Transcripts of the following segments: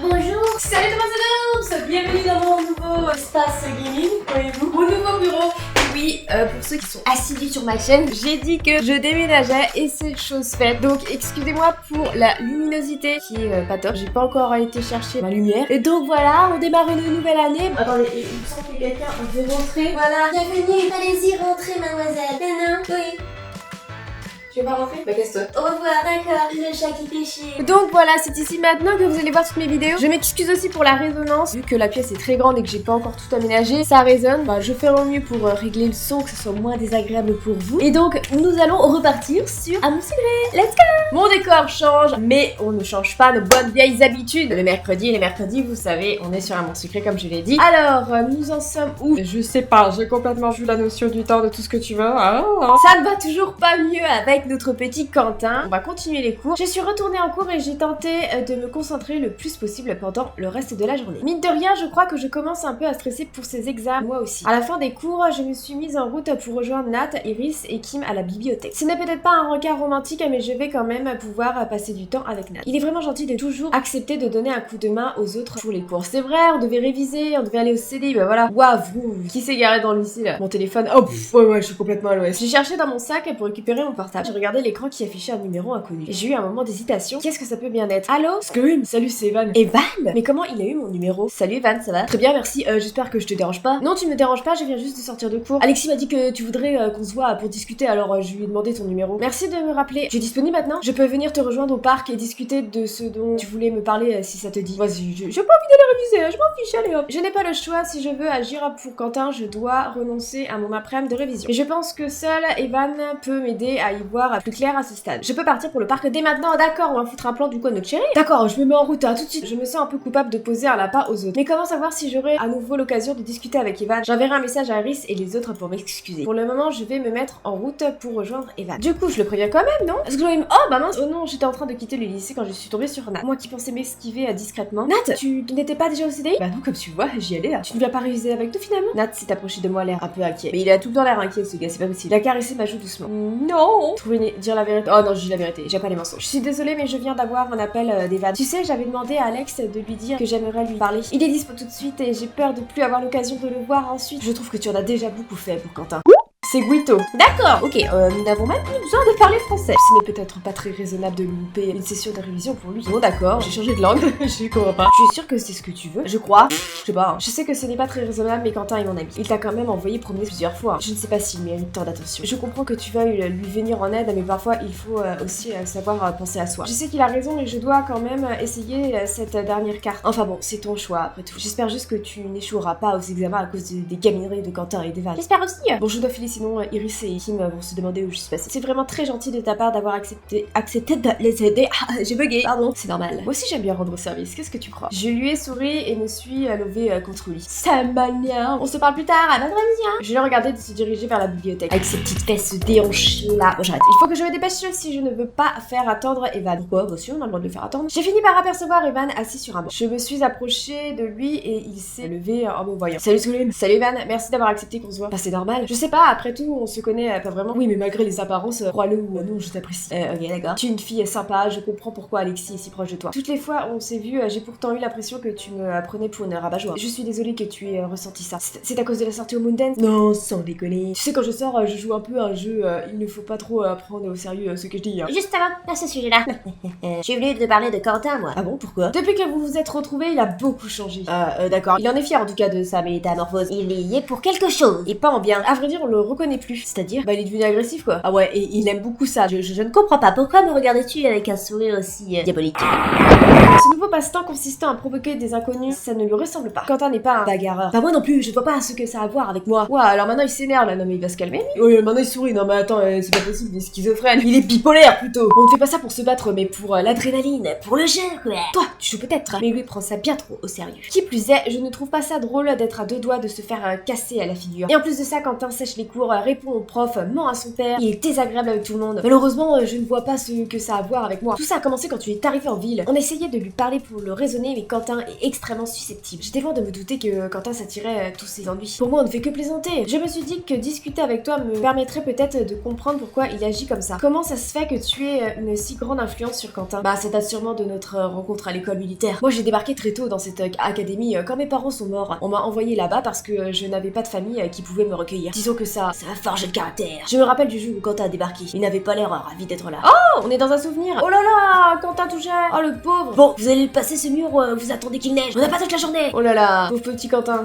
Bonjour. Salut Thomas, bienvenue dans mon nouveau espace gaming, voyez-vous, mon nouveau bureau. Oui, pour ceux qui sont assidus sur ma chaîne, j'ai dit que je déménageais et c'est chose faite. Donc excusez-moi pour la luminosité qui est pas top. J'ai pas encore été chercher ma lumière. Et donc voilà, on démarre une nouvelle année. Attendez, il me semble que quelqu'un veut rentrer. Voilà, bienvenue. Allez-y, rentrez, mademoiselle. Non, oui. Tu veux pas rentrer? Bah casse-toi. Au revoir, d'accord. Le chat qui fait chier. Donc voilà, c'est ici maintenant que vous allez voir toutes mes vidéos. Je m'excuse aussi pour la résonance, vu que la pièce est très grande et que j'ai pas encore tout aménagé, ça résonne. Bah, je fais au mieux pour régler le son, que ce soit moins désagréable pour vous. Et donc, nous allons repartir sur Amour Secret. Let's go! Mon décor change, mais on ne change pas nos bonnes vieilles habitudes. Le mercredi, les mercredis, vous savez, on est sur Amour Secret comme je l'ai dit. Alors, nous en sommes où? Je sais pas, j'ai complètement vu la notion du temps de tout ce que tu veux. Ça ne va toujours pas mieux avec notre petit Quentin. On va continuer les cours. Je suis retournée en cours et j'ai tenté de me concentrer le plus possible pendant le reste de la journée. Mine de rien, je crois que je commence un peu à stresser pour ces examens, moi aussi. À la fin des cours, je me suis mise en route pour rejoindre Nat, Iris et Kim à la bibliothèque. Ce n'est peut-être pas un rencard romantique, mais je vais quand même pouvoir passer du temps avec Nat. Il est vraiment gentil de toujours accepter de donner un coup de main aux autres pour les cours. C'est vrai, on devait réviser, on devait aller au CD, bah voilà. Waouh, qui s'est garé dans le lycée là? Mon téléphone, oh pff, ouais, je suis complètement à l'ouest. J'ai cherché dans mon sac pour récupérer mon portable. J'ai regardé l'écran qui affichait un numéro inconnu. Et j'ai eu un moment d'hésitation. Qu'est-ce que ça peut bien être? Allô? Scream, salut, c'est Evan. Evan? Mais comment il a eu mon numéro? Salut Evan, ça va? Très bien, merci. J'espère que je te dérange pas. Non, tu me déranges pas, je viens juste de sortir de cours. Alexis m'a dit que tu voudrais qu'on se voit pour discuter, alors je lui ai demandé ton numéro. Merci de me rappeler. Tu es disponible maintenant? Je peux venir te rejoindre au parc et discuter de ce dont tu voulais me parler si ça te dit. Vas-y, j'ai pas envie d'aller réviser, je m'en fiche, allez hop. Je n'ai pas le choix, si je veux agir pour Quentin, je dois renoncer à mon après-midi de révision. Et je pense que seul Evan peut m'aider à y voir plus clair à ce stade. Je peux partir pour le parc dès maintenant, d'accord, on va foutre un plan du coup à notre chérie. D'accord, je me mets en route, tout de suite. Je me sens un peu coupable de poser un lapin aux autres. Mais comment savoir si j'aurai à nouveau l'occasion de discuter avec Evan? J'enverrai un message à Iris et les autres pour m'excuser. Pour le moment, je vais me mettre en route pour rejoindre Evan. Du coup, je le préviens quand même, non? Parce que oh bah mince, oh non, j'étais en train de quitter le lycée quand je suis tombée sur Nat. Moi qui pensais m'esquiver discrètement. Nat, tu n'étais pas déjà au CDI? Bah non, comme tu vois, j'y allais là. Tu ne viens pas réviser avec nous finalement? Nat s'est approché de moi l'air un peu inquiet. Mais il a tout le temps l'air inquiet ce gars, c'est pas possible. Il a caressé ma joue doucement. Non! Dire la vérité. Oh non, je dis la vérité, j'ai pas les mensonges. Je suis désolée, mais je viens d'avoir un appel d'Evan. Tu sais, j'avais demandé à Alex de lui dire que j'aimerais lui parler. Il est dispo tout de suite et j'ai peur de plus avoir l'occasion de le voir ensuite. Je trouve que tu en as déjà beaucoup fait pour Quentin. C'est Guito. D'accord, ok, nous n'avons même plus besoin de parler français. Ce n'est peut-être pas très raisonnable de louper une session de révision pour lui. Bon d'accord, j'ai changé de langue, je comprends pas. Je suis sûre que c'est ce que tu veux, je crois. Je sais pas, je sais que ce n'est pas très raisonnable, mais Quentin est mon ami. Il t'a quand même envoyé promener plusieurs fois. Je ne sais pas s'il mérite tant d'attention. Je comprends que tu veuilles lui venir en aide, mais parfois il faut aussi savoir penser à soi. Je sais qu'il a raison, mais je dois quand même essayer cette dernière carte. Enfin bon, c'est ton choix après tout. J'espère juste que tu n'échoueras pas aux examens à cause des gamineries de Quentin et d'Evan. J'espère aussi. Bon, je dois filer sinon Iris et Kim vont se demander où je suis passée. C'est vraiment très gentil de ta part d'avoir accepté de les aider. Ah, j'ai bugué, pardon. C'est normal. Moi aussi j'aime bien rendre service, qu'est-ce que tu crois? Je lui ai souri et me suis levée contre lui. Ça m'énerve. On se parle plus tard, à notre révision. Je l'ai regardé de se diriger vers la bibliothèque. Avec ses petites fesses déhanchées là. Bon, j'arrête. Il faut que je me dépêche si je ne veux pas faire attendre Evan. Pourquoi? Bah si, on a le droit de le faire attendre. J'ai fini par apercevoir Evan assis sur un banc. Je me suis approchée de lui et il s'est levé en me voyant. Salut Scream. Salut Evan, merci d'avoir accepté qu'on se voit. Bah c'est normal. Je sais pas, après tout, on se connaît pas vraiment. Oui, mais malgré les apparences, crois-le ou non, je t'apprécie. Ok, d'accord. Tu es une fille sympa, je comprends pourquoi Alexis est si proche de toi. Toutes les fois où on s'est vu, j'ai pourtant eu l'impression que tu me prenais pour une rabat-joie. Je suis désolée que tu aies ressenti ça. C'est à cause de la sortie au Moondance? Non, sans déconner. Tu sais, quand je sors, je joue un peu à un jeu, il ne faut pas trop prendre au sérieux ce que je dis. Hein. Justement, à ce sujet-là. J'ai voulu te parler de Quentin, moi. Ah bon, pourquoi? Depuis que vous vous êtes retrouvés, il a beaucoup changé. D'accord. Il en est fier en tout cas de sa métamorphose. Il y est pour quelque chose. Et pas en bien. À vrai dire, on le reconnaît plus. C'est-à-dire, bah il est devenu agressif quoi. Ah ouais, et il aime beaucoup ça. Je ne comprends pas. Pourquoi me regardais-tu avec un sourire aussi diabolique? Ce nouveau passe-temps consistant à provoquer des inconnus, ça ne lui ressemble pas. Quentin n'est pas un bagarreur. Bah moi non plus, je vois pas ce que ça a à voir avec moi. Ouais, alors maintenant il s'énerve là, non mais il va se calmer. Oui, maintenant il sourit, non mais attends, c'est pas possible, il est schizophrène. Il est bipolaire plutôt. On ne fait pas ça pour se battre, mais pour l'adrénaline, pour le jeu quoi. Toi, tu joues peut-être, mais lui prend ça bien trop au sérieux. Qui plus est, je ne trouve pas ça drôle d'être à deux doigts de se faire casser à la figure. Et en plus de ça, Quentin sèche les cours répond au prof, ment à son père, il est désagréable avec tout le monde. Malheureusement, je ne vois pas ce que ça a à voir avec moi. Tout ça a commencé quand tu es arrivé en ville. On essayait de lui parler pour le raisonner, mais Quentin est extrêmement susceptible. J'étais loin de me douter que Quentin s'attirait tous ses ennuis. Pour moi, on ne fait que plaisanter. Je me suis dit que discuter avec toi me permettrait peut-être de comprendre pourquoi il agit comme ça. Comment ça se fait que tu aies une si grande influence sur Quentin? Bah, ça date sûrement de notre rencontre à l'école militaire. Moi, j'ai débarqué très tôt dans cette académie quand mes parents sont morts. On m'a envoyé là-bas parce que je n'avais pas de famille qui pouvait me recueillir. Disons que ça a forgé le caractère. Je me rappelle du jour où Quentin a débarqué. Il n'avait pas l'air ravi d'être là. Oh, on est dans un souvenir. Oh là là, Quentin tout jeune. Oh le pauvre. Bon, vous allez passer ce mur, vous attendez qu'il neige. On n'a pas toute la journée. Oh là là, pauvre petit Quentin.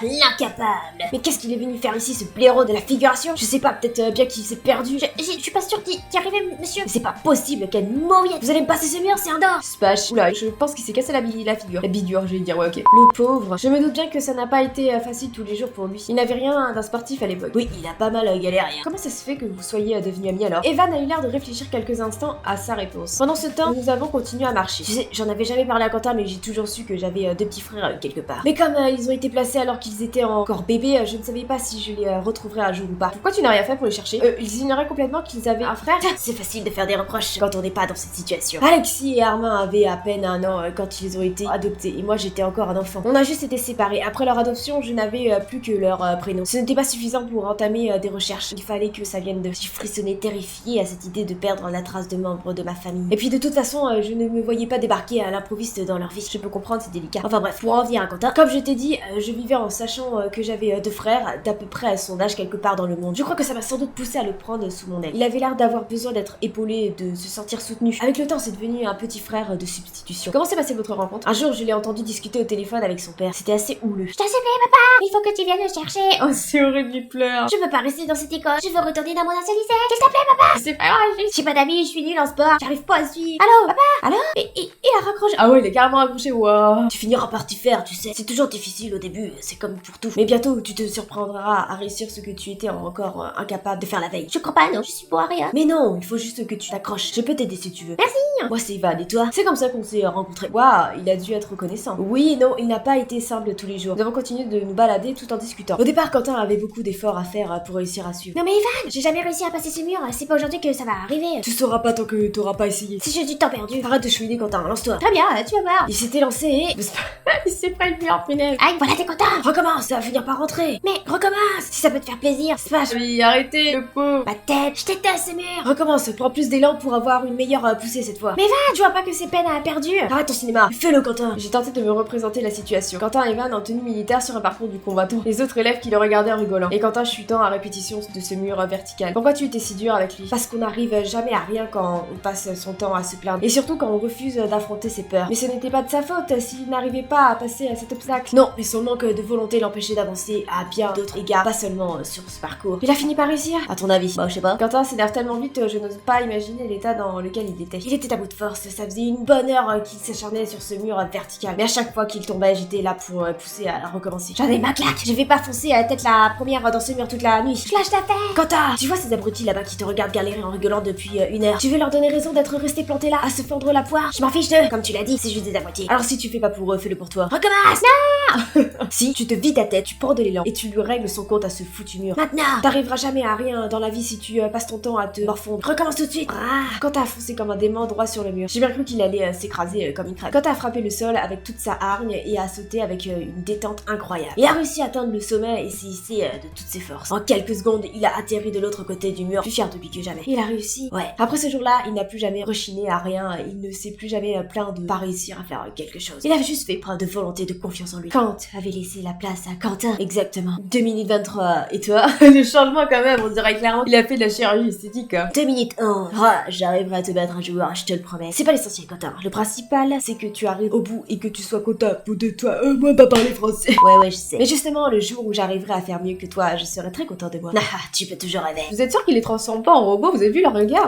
L'incapable. Mais qu'est-ce qu'il est venu faire ici, ce blaireau de la figuration? Je sais pas, peut-être bien qu'il s'est perdu. Je suis pas sûre d'y arriver, monsieur. Mais c'est pas possible, quelle mauviette. Vous allez me passer ce mur, c'est un dor. Spash. Oula, je pense qu'il s'est cassé la figure. La bidure, je vais dire, ouais, ok. Le pauvre. Je me doute bien que ça n'a pas été facile tous les jours pour lui. Il n'avait rien d'un sportif à l'époque. Oui, il a pas mal galéré. Comment ça se fait que vous soyez devenus amis alors? Evan a eu l'air de réfléchir quelques instants à sa réponse. Pendant ce temps, nous avons continué à marcher. Tu sais, j'en avais jamais parlé à Quentin, mais j'ai toujours su que j'avais deux petits frères quelque part. Mais comme ils ont été placés alors qu'ils étaient encore bébés, je ne savais pas si je les retrouverais un jour ou pas. Pourquoi tu n'as rien fait pour les chercher? Ils ignoraient complètement qu'ils avaient un frère. C'est facile de faire des reproches quand on n'est pas dans cette situation. Alexis et Armin avaient à peine 1 an quand ils ont été adoptés, et moi j'étais encore un enfant. On a juste été séparés. Après leur adoption, je n'avais plus que leur prénom. Ce n'était pas suffisant pour entamer des recherches. Il fallait que ça vienne de... J'ai frissonné terrifiée à cette idée de perdre la trace de membres de ma famille. Et puis de toute façon, je ne me voyais pas débarquer à l'improviste dans leur vie. Je peux comprendre, c'est délicat. Enfin bref, pour en venir à Quentin, comme je t'ai dit, je vivais en sachant que j'avais 2 frères d'à peu près à son âge quelque part dans le monde. Je crois que ça m'a sans doute poussé à le prendre sous mon aile. Il avait l'air d'avoir besoin d'être épaulé, de se sentir soutenu. Avec le temps, c'est devenu un petit frère de substitution. Comment s'est passée votre rencontre? Un jour, je l'ai entendu discuter au téléphone avec son père. C'était assez houleux. Je t'en supplie, papa. Il faut que tu viennes me chercher. Oh, c'est horrible, il pleure. Je veux pas rester dans cette école. Je veux retourner dans mon ancien lycée. S'il te plaît, papa. C'est pas grave. J'ai pas d'amis, je suis nulle en sport. J'arrive pas à suivre. Allô, papa? Allô? Et il a raccroché. Ah ouais, il est carrément accroché, waouh. Tu finiras par t'y faire, tu sais. C'est toujours difficile au début, c'est comme pour tout. Mais bientôt, tu te surprendras à réussir ce que tu étais encore incapable de faire la veille. Je crois pas, non, je suis pour rien. Mais non, il faut juste que tu t'accroches. Je peux t'aider si tu veux. Merci. Moi, c'est Evan, et toi? C'est comme ça qu'on s'est rencontrés. Waouh, il a dû être reconnaissant. Oui, non, il n'a pas été simple tous les jours. Nous avons continué de nous balader tout en discutant. Au départ, Quentin avait beaucoup d'efforts à faire pour réussir à suivre. Non mais Evan, j'ai jamais réussi à passer ce mur. C'est pas aujourd'hui que ça va arriver. Tu sauras pas tant que t'auras pas essayé. Si j'ai du temps perdu. Arrête de chouiner, Quentin, lance-toi. Très bien, tu vas voir. Il s'était lancé et... il s'est pris le mur, punaise. Aïe, voilà, t'es content. Recommence, ça va finir par rentrer. Mais recommence, si ça peut te faire plaisir. Smash. Oui, arrêtez, le pauvre. Ma tête, je déteste ce mur. Recommence, prends plus d'élan pour avoir une meilleure poussée cette fois. Mais va, tu vois pas que c'est peine à perdu. Arrête ton cinéma, fais-le, Quentin. J'ai tenté de me représenter la situation. Quentin et Evan en tenue militaire sur un parcours du combattant. Les autres élèves qui le regardaient en rigolant. Et Quentin chutant à répétition de ce mur vertical. Pourquoi tu étais si dur avec lui? Parce qu'on n'arrive jamais à rien quand on passe son temps à se plaindre. Et surtout quand on refuse d'affronter ses peurs. Mais ce n'était pas de sa faute s'il n'arrivait pas à passer à cet obstacle. Non, mais son manque de volonté l'empêchait d'avancer à bien d'autres égards, pas seulement sur ce parcours. Il a fini par réussir? À ton avis? Bah, je sais pas. Quentin s'énerve tellement vite, je n'ose pas imaginer l'état dans lequel il était. Il était à bout de force, ça faisait une bonne heure qu'il s'acharnait sur ce mur vertical. Mais à chaque fois qu'il tombait, j'étais là pour pousser à recommencer. J'en ai ma claque. Je vais pas foncer à tête la première dans ce mur toute la nuit. Je lâche l'affaire. Quentin, tu vois ces abrutis là-bas qui te regardent galérer en rigolant depuis 1 heure. Tu veux leur donner raison d'être restés plantés là, à se fendre la poire? Je m'en fiche d'eux. Comme tu l'as dit, c'est juste des abrutis. Alors si tu fais pas pour eux, fais-le pour toi. Recommence. Non. Si, tu te vides ta tête, tu prends de l'élan et tu lui règles son compte à ce foutu mur. Maintenant. T'arriveras jamais à rien dans la vie si tu passes ton temps à te morfondre. Recommence tout de suite. Quentin a foncé comme un démon droit sur le mur. J'ai bien cru qu'il allait s'écraser comme une crêpe. Quentin a frappé le sol avec toute sa hargne et a sauté avec une détente incroyable. Il a réussi à atteindre le sommet et s'est hissé de toutes ses forces. En quelques secondes, il a atterri de l'autre côté du mur, plus fier de lui que jamais. Il a réussi. Ouais. Après ce jour-là, il n'a plus jamais rechiné à rien. Il ne s'est plus jamais plaint de pas réussir à faire quelque chose. Il avait juste fait preuve de volonté, de confiance en lui. Kant avait laissé la place à Quentin. Exactement. 2 minutes 23. Et toi? Le changement quand même, on dirait clairement qu'il a fait de la chirurgie esthétique. 2 minutes 11. J'arriverai à te battre un jour, je te le promets. C'est pas l'essentiel, Quentin. Le principal, c'est que tu arrives au bout et que tu sois content de toi. Moi, pas parler français. Ouais, je sais. Mais justement, le jour où j'arriverai à faire mieux que toi, je serai très content de moi. Tu peux toujours rêver. Vous êtes sûr qu'il les transforme pas en robots? Vous avez vu leur regard?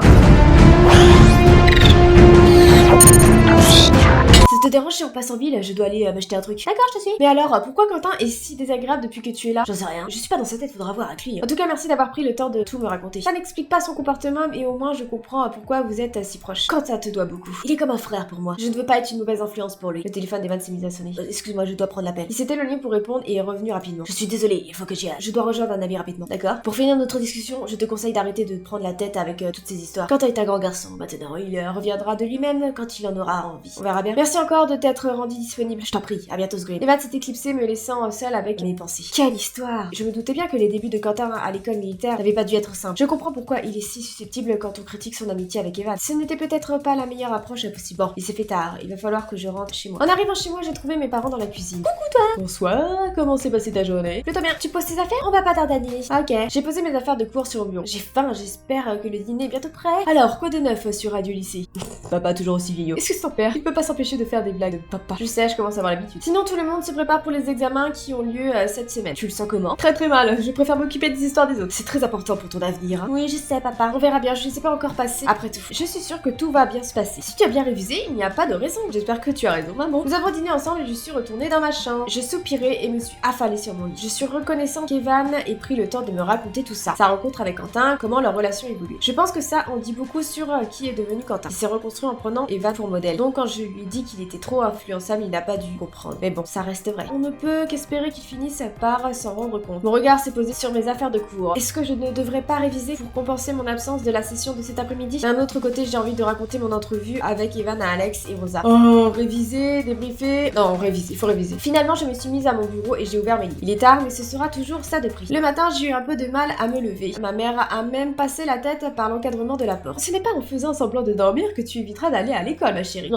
Ça te dérange si je repasse en ville, je dois aller m'acheter un truc. D'accord, je te suis. Mais alors, pourquoi Quentin est si désagréable depuis que tu es là? J'en sais rien. Je suis pas dans sa tête, faudra voir avec lui. En tout cas, merci d'avoir pris le temps de tout me raconter. Ça n'explique pas son comportement, mais au moins je comprends pourquoi vous êtes si proches. Quentin te doit beaucoup. Il est comme un frère pour moi. Je ne veux pas être une mauvaise influence pour lui. Le téléphone d'Evan s'est mis à sonner. Excuse-moi, je dois prendre l'appel. Il s'est éloigné pour répondre et est revenu rapidement. Je suis désolée, il faut que j'y aille. Je dois rejoindre un ami rapidement, d'accord? Pour finir notre discussion, je te conseille d'arrêter de te prendre la tête avec toutes ces histoires. Quentin est un grand garçon. Maintenant, il reviendra de lui-même quand il en aura envie. On verra bien. Merci encore de t'être rendu disponible. Je t'en prie. À bientôt, Sgreen. Evan s'est éclipsé, me laissant seule avec mes pensées. Quelle histoire! Je me doutais bien que les débuts de Quentin à l'école militaire n'avaient pas dû être simples. Je comprends pourquoi il est si susceptible quand on critique son amitié avec Evan. Ce n'était peut-être pas la meilleure approche possible. Bon, il s'est fait tard. Il va falloir que je rentre chez moi. En arrivant chez moi, j'ai trouvé mes parents dans la cuisine. Coucou toi! Bonsoir, comment s'est passée ta journée? Plutôt bien. Tu poses tes affaires? On va pas tarder à dîner. Ok. J'ai posé mes affaires de cours sur le bureau. J'ai faim, j'espère que le dîner est bientôt prêt. Alors, quoi de neuf sur Radio Lycée? Papa toujours aussi vieillot. Est-ce que c'est ton père? Il peut pas s'empêcher de faire des blagues de papa. Je sais, je commence à avoir l'habitude. Sinon, tout le monde se prépare pour les examens qui ont lieu cette semaine. Tu le sens comment? Très très mal. Je préfère m'occuper des histoires des autres. C'est très important pour ton avenir. Hein. Oui, je sais, papa. On verra bien. Je ne sais pas encore passer. Après tout, je suis sûre que tout va bien se passer. Si tu as bien révisé, il n'y a pas de raison. J'espère que tu as raison, maman. Nous avons dîné ensemble et je suis retournée dans ma chambre. Je soupirais et me suis affalée sur mon lit. Je suis reconnaissante qu'Evan ait pris le temps de me raconter tout ça. Sa rencontre avec Quentin, comment leur relation évolue. Je pense que ça, on dit beaucoup sur qui est devenu Quentin. Il s'est reconstruit en prenant Evan pour modèle. Donc quand je lui ai dit qu'il était trop influençable, il n'a pas dû comprendre. Mais bon, ça reste vrai. On ne peut qu'espérer qu'il finisse par s'en rendre compte. Mon regard s'est posé sur mes affaires de cours. Est-ce que je ne devrais pas réviser pour compenser mon absence de la session de cet après-midi? D'un autre côté, j'ai envie de raconter mon entrevue avec Evan à Alex et Rosa. Oh, réviser, débriefer... Non, réviser, il faut réviser. Finalement, je me suis mise à mon bureau et j'ai ouvert mes livres. Il est tard, mais ce sera toujours ça de prix. Le matin, j'ai eu un peu de mal à me lever. Ma mère a même passé la tête par l'encadrement de la porte. Ce n'est pas en faisant semblant de dormir que tu éviteras d'aller à l'école, ma chérie.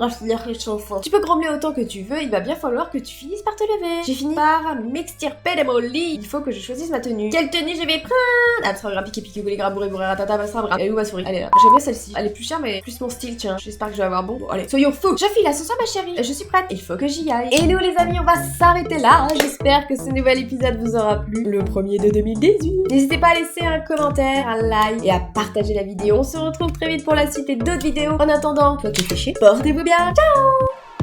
Tu peux grommeler autant que tu veux, il va bien falloir que tu finisses par te lever. J'ai fini par m'extirper de mon lit. Il faut que je choisisse ma tenue. Quelle tenue je vais prendre? Abstragram, piqué, piqué, goulé, gras, bourré, bourré, ratata, bastra, elle est où ma souris? Elle est là. J'aime bien celle-ci. Elle est plus chère, mais plus mon style, tiens. J'espère que je vais avoir bon. Bon, allez, soyons fous. Je file à ce soir, ma chérie. Je suis prête. Il faut que j'y aille. Et nous, les amis, on va s'arrêter là. J'espère que ce nouvel épisode vous aura plu. Le premier de 2018. N'hésitez pas à laisser un commentaire, un like et à partager la vidéo. On se retrouve très vite pour la suite et d'autres vidéos. En attendant, toi qui fais chier, portez-vous bien. Ciao!